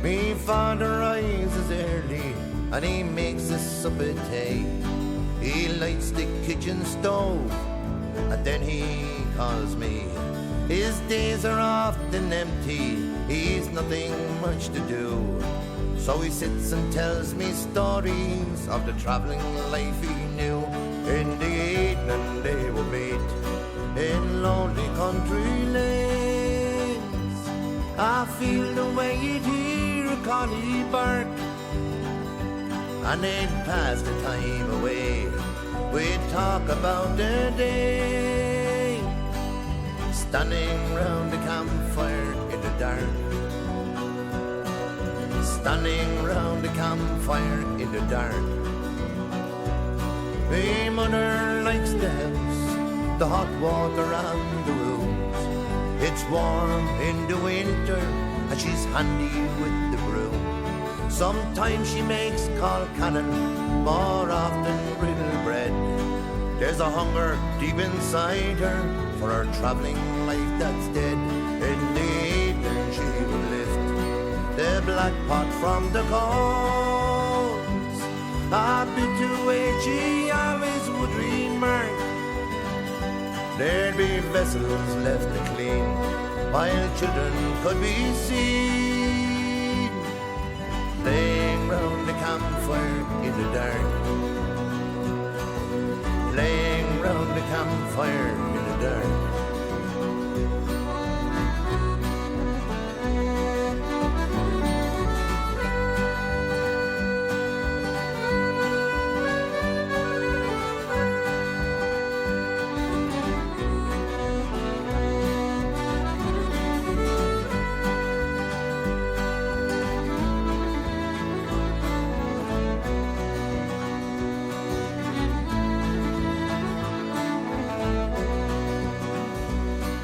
Me father rises early and he makes us supper tea. He lights the kitchen stove and then he calls me. His days are often empty, he's nothing much to do. So he sits and tells me stories of the travelling life he knew. In the evening they would meet in lonely country lanes. I feel the way you'd hear a collie bark, and they'd pass the time away. We'd talk about the day, standing round the campfire in the dark. Standing round the campfire in the dark. My mother likes the house, the hot water and the rooms. It's warm in the winter and she's handy with the broom. Sometimes she makes call cannon, more often brittle bread. There's a hunger deep inside her for her travelling life that's dead. In the evening she would lift the black pot from the coals. A bit to wait she always would remark. There'd be vessels left to clean, while children could be seen playing round the campfire in the dark. Playing round the campfire in the dark.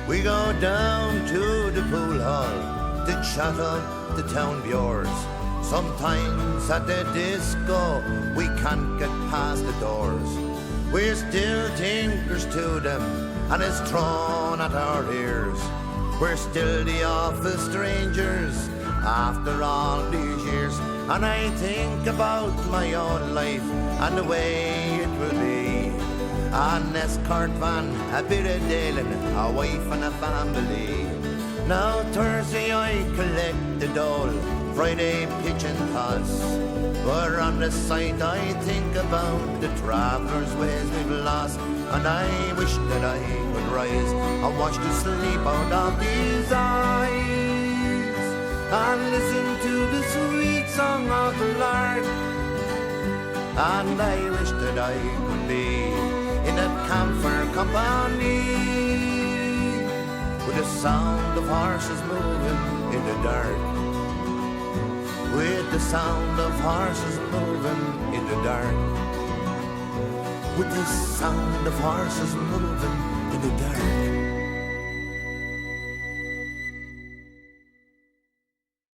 We go down to the pool hall to chat up the town bures. Sometimes at the disco we can't get past the doors. We're still tinkers to them and it's thrown at our ears. We're still the office strangers after all these years. And I think about my own life and the way it will be. An escort van, a bit of dealing, a wife and a family. Now Thursday I collect the dole, Friday pitch and toss. But on the side I think about the travellers' ways we've lost. And I wish that I could rise and watch the sleep out of these eyes, and listen to the sweet song of the lark. And I wish that I could be in a camphor company, with the sound of horses moving in the dark. With the sound of horses moving in the dark. With the sound of horses moving in the dark.